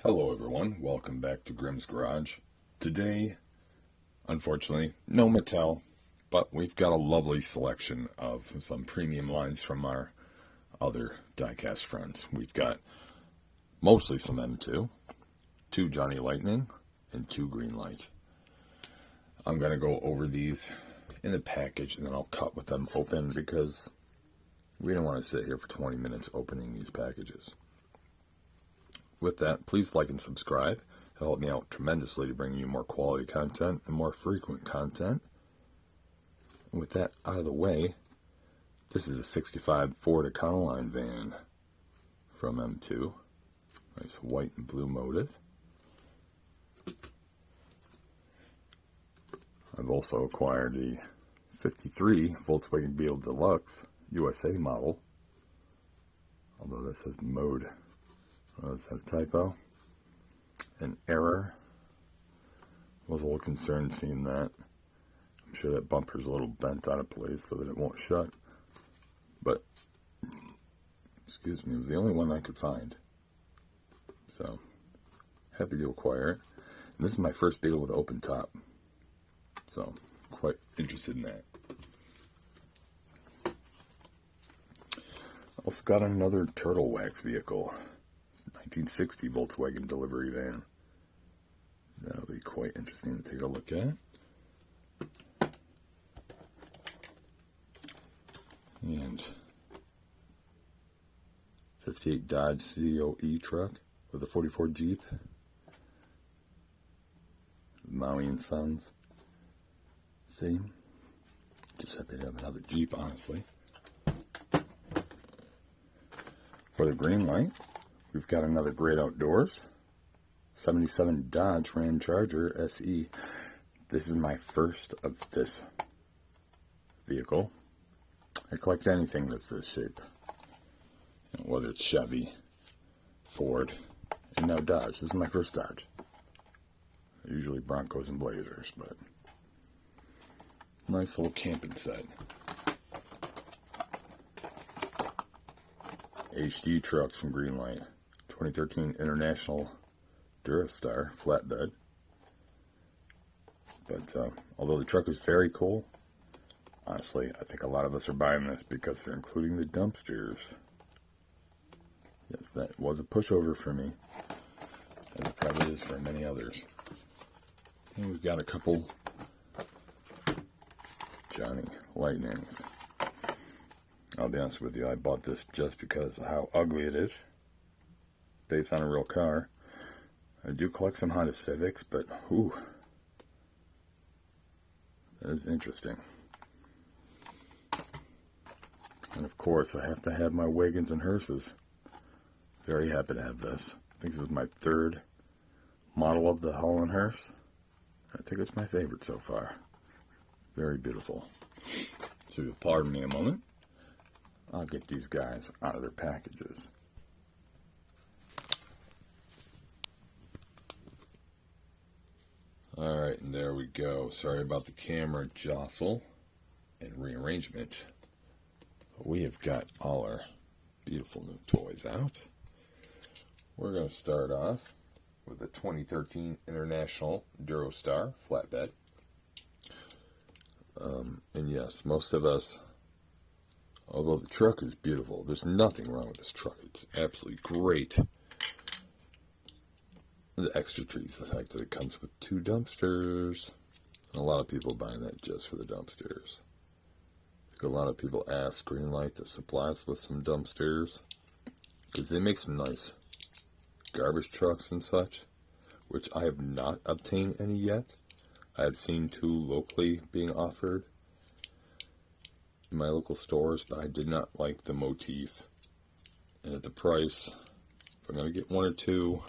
Hello everyone, welcome back to Grimm's Garage. Today, unfortunately, no Mattel, but we've got a lovely selection of some premium lines from our other diecast friends. We've got mostly some M2, 2 Johnny Lightning, and 2 Greenlight. I'm going to go over these in a package and then I'll cut with them open because we don't want to sit here for 20 minutes opening these packages. With that, please like and subscribe. It'll help me out tremendously to bring you more quality content and more frequent content. And with that out of the way, this is a 65 Ford Econoline van from M2. Nice white and blue motif. I've also acquired the 53 Volkswagen Beetle Deluxe USA model. Although this says mode. Oh, is that a typo? An error. Was a little concerned seeing that. I'm sure that bumper's a little bent out of place so that it won't shut. But, excuse me, it was the only one I could find. So, happy to acquire it. And this is my first Beetle with open top. So, quite interested in that. Also got another turtle wax vehicle. 1960 Volkswagen delivery van. That'll be quite interesting to take a look at. And 58 Dodge COE truck with a 44 Jeep. Maui and Sons theme. Just happy to have another Jeep, honestly. For the Greenlight, we've got another Great Outdoors, 77 Dodge Ram Charger SE. This is my first of this vehicle. I collect anything that's this shape, whether it's Chevy, Ford, and now Dodge. This is my first Dodge. Usually Broncos and Blazers, but nice little camping set. HD trucks from Greenlight. 2013 International Enduro Star flatbed. But although the truck is very cool, honestly, I think a lot of us are buying this because they're including the dumpsters. Yes, that was a pushover for me, as it probably is for many others. And we've got a couple Johnny Lightnings. I'll be honest with you, I bought this just because of how ugly it is. Based on a real car. I do collect some Honda Civics, but ooh, that is interesting. And of course, I have to have my wagons and hearses. Very happy to have this. I think this is my third model of the Holland hearse. I think it's my favorite so far. Very beautiful. So you'll pardon me a moment. I'll get these guys out of their packages. Alright, and there we go. Sorry about the camera jostle and rearrangement. We have got all our beautiful new toys out. We're going to start off with the 2013 International Enduro Star flatbed. And yes, most of us, although the truck is beautiful, there's nothing wrong with this truck. It's absolutely great. The extra treat is the fact that it comes with 2 dumpsters. And a lot of people buying that just for the dumpsters. I think a lot of people ask Greenlight to supply us with some dumpsters because they make some nice garbage trucks and such, which I have not obtained any yet. I have seen 2 locally being offered in my local stores, but I did not like the motif. And at the price, if I'm going to get 1 or 2,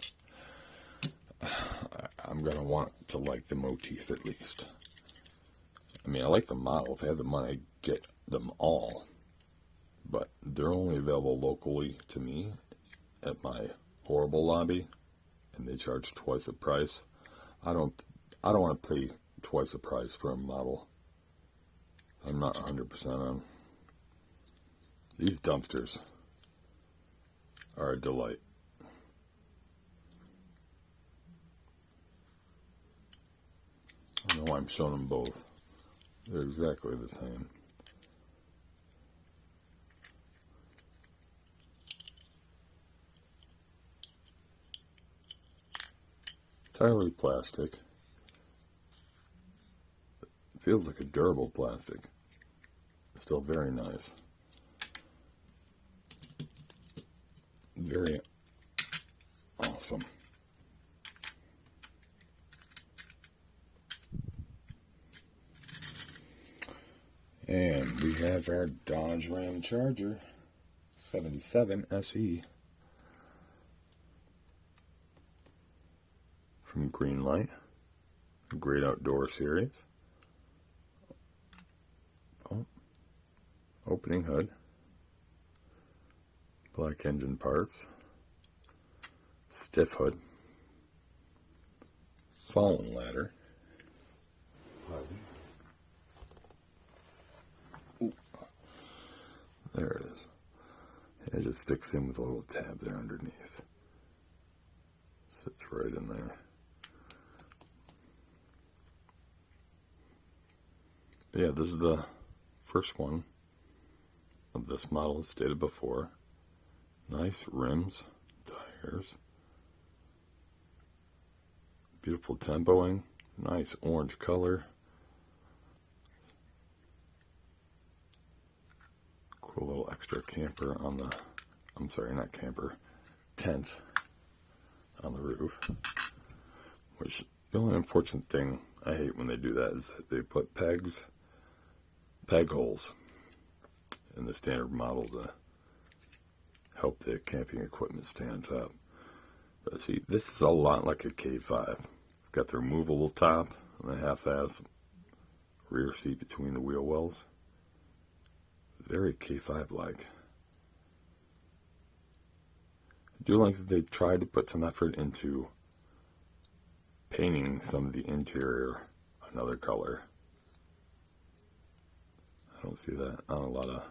I'm going to want to like the motif at least. I mean, I like the model. If I had the money, I'd get them all. But they're only available locally to me at my horrible lobby, and they charge twice the price. I don't want to pay twice the price for a model I'm not 100% on. These dumpsters are a delight. why I'm showing them both. They're exactly the same. Entirely plastic. It feels like a durable plastic. Still very nice. Very awesome. And we have our Dodge Ram Charger 77 SE from Greenlight, a great outdoor series. Oh, opening hood, black engine parts, stiff hood, fallen ladder. Ooh. There it is. It just sticks in with a little tab there underneath. Sits right in there. But yeah, this is the first one of this model, as stated before. Nice rims, tires, beautiful tempoing, nice orange color, cool little extra camper on the, I'm sorry, not camper, tent on the roof. Which, the only unfortunate thing I hate when they do that is that they put peg holes in the standard model to help the camping equipment stand up. But see, this is a lot like a K5. It's got the removable top and the half-ass rear seat between the wheel wells. Very K5-like. I do like that they tried to put some effort into painting some of the interior another color. I don't see that on a lot of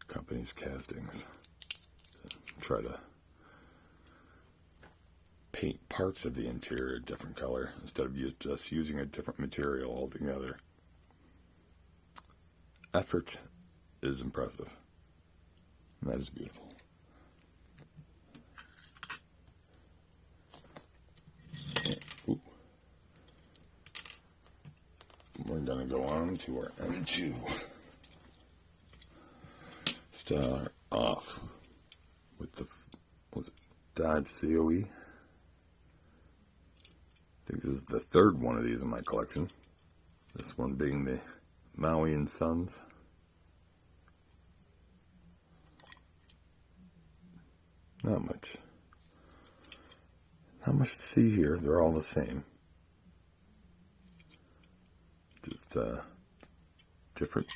companies' castings. Try to paint parts of the interior a different color instead of just using a different material altogether. Effort is impressive. And that is beautiful. Ooh. We're going to go on to our M2. Start off with the Dodge COE. I think this is the third one of these in my collection. This one being the Maui and Sons. Not much to see here. They're all the same. Just different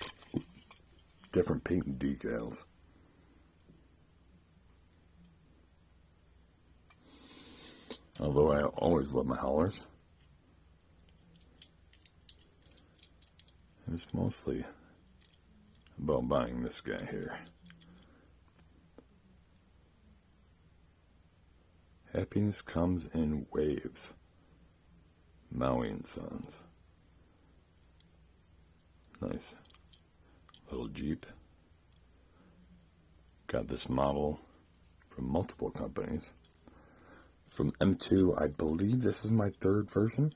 paint and decals. Although I always love my haulers, it's mostly about buying this guy here. Happiness comes in waves. Maui and Sons. Nice little Jeep. Got this model from multiple companies. From M2, I believe this is my third version.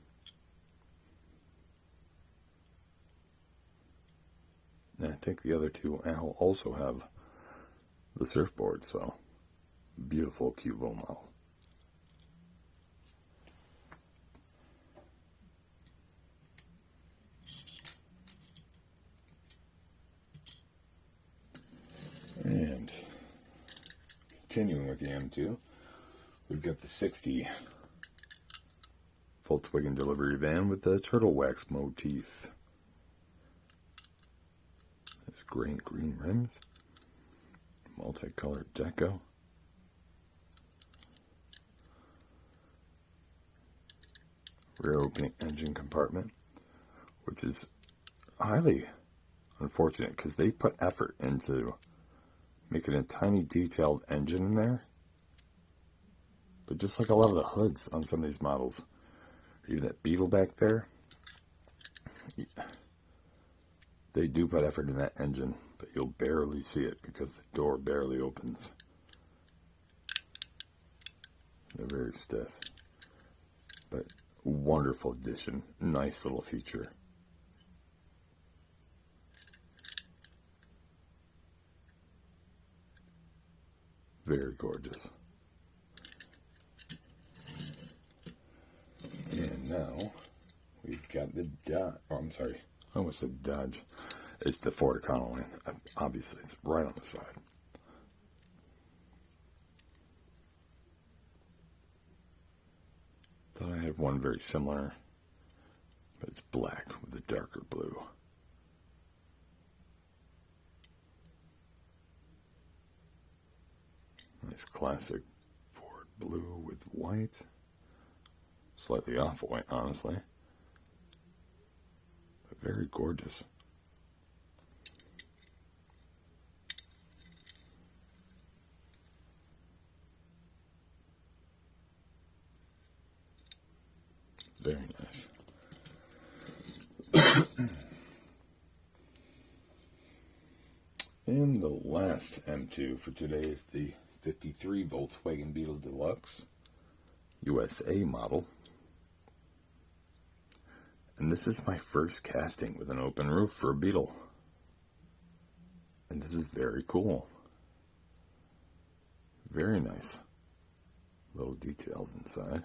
And I think the other two also have the surfboard, so beautiful, cute little model. And continuing with the M2, we've got the 60 Volkswagen delivery van with the turtle wax motif. There's green rims, multicolored deco. Rear opening engine compartment, which is highly unfortunate because they put effort into making a tiny detailed engine in there. But just like a lot of the hoods on some of these models, even that Beetle back there, they do put effort in that engine, but you'll barely see it because the door barely opens. They're very stiff, but wonderful addition. Nice little feature. Very gorgeous. And now we've got the Dodge. Oh, I'm sorry. I almost said Dodge. It's the Ford Econoline. Obviously, it's right on the side. Thought I had one very similar, but it's black with a darker blue. Nice classic Ford blue with white. Slightly off-white, honestly. But very gorgeous. Very nice. And the last M2 for today is the 53 Volkswagen Beetle Deluxe USA model. And this is my first casting with an open roof for a Beetle. And this is very cool. Very nice. Little details inside.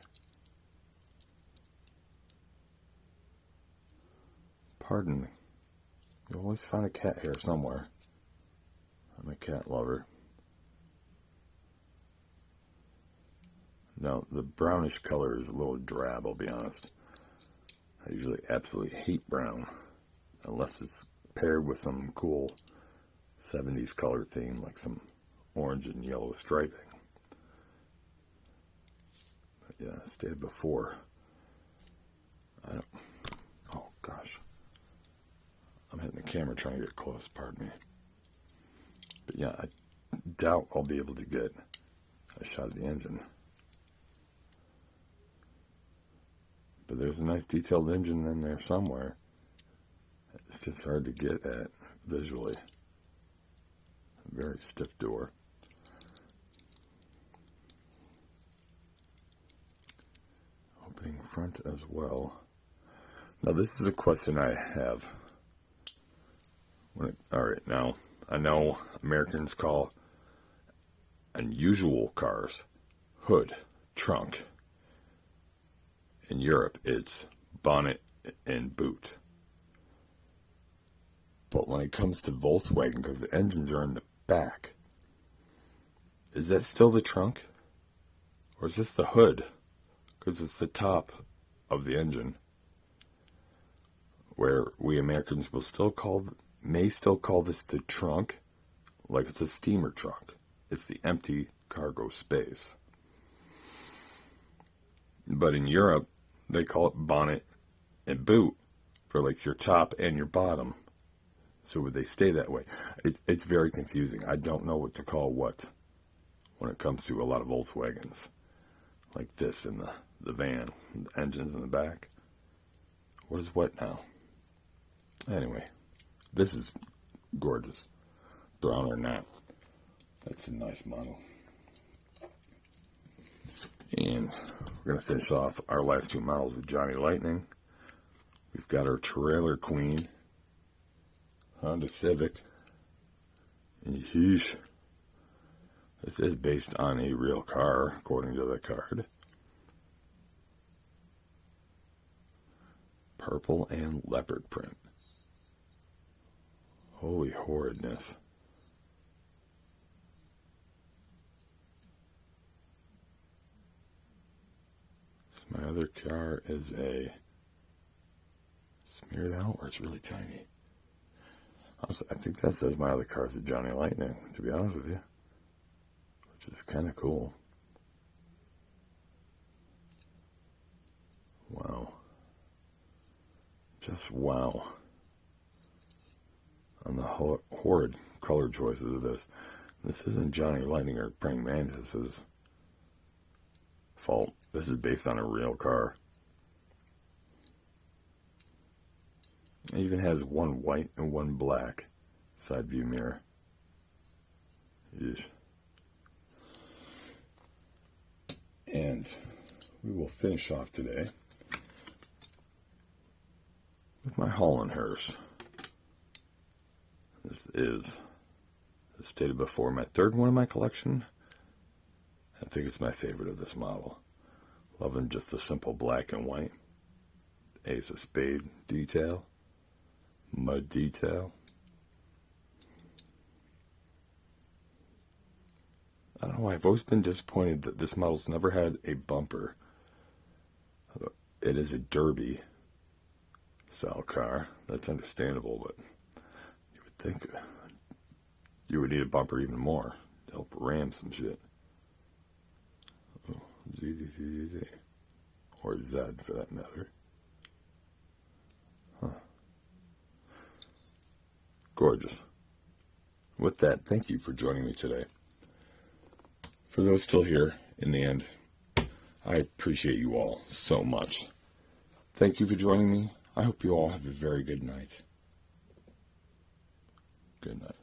Pardon me. You always find a cat hair somewhere. I'm a cat lover. Now, the brownish color is a little drab, I'll be honest. I usually absolutely hate brown, unless it's paired with some cool 70s color theme, like some orange and yellow striping. But yeah, I stated before, oh gosh. I'm hitting the camera trying to get close, pardon me. But yeah, I doubt I'll be able to get a shot of the engine. But there's a nice detailed engine in there somewhere. It's just hard to get at visually. Very stiff door. Opening front as well. Now this is a question I have. Alright, now I know Americans call unusual cars hood, trunk. In Europe, it's bonnet and boot. But when it comes to Volkswagen, because the engines are in the back, is that still the trunk? Or is this the hood? Because it's the top of the engine. Where we Americans may still call this the trunk, like it's a steamer trunk. It's the empty cargo space. But in Europe, they call it bonnet and boot for like your top and your bottom. So would they stay that way? It's very confusing. I don't know what to call what when it comes to a lot of Volkswagens. Like this in the van, the engines in the back. What is what now? Anyway, this is gorgeous. Brown or not. That's a nice model. And we're going to finish off our last two models with Johnny Lightning. We've got our trailer queen, Honda Civic. And yeesh, this is based on a real car, according to the card. Purple and leopard print. Holy horridness. My other car is a smeared out, or it's really tiny. I think that says my other car is a Johnny Lightning, to be honest with you. Which is kind of cool. Wow. Just wow. On the horrid color choices of this. This isn't Johnny Lightning or Praying Mantis's fault. This is based on a real car. It even has one white and one black side view mirror. Yeesh. And we will finish off today with my Holland hearse. This is, as stated before, my third one in my collection. I think it's my favorite of this model. Loving just the simple black and white. Ace of spade detail. Mud detail. I don't know why I've always been disappointed that this model's never had a bumper. It is a derby style car. That's understandable, but you would think you would need a bumper even more to help ram some shit. Oh, Z. Or Z for that matter. Huh. Gorgeous. With that, thank you for joining me today. For those still here in the end, I appreciate you all so much. Thank you for joining me. I hope you all have a very good night. Good night.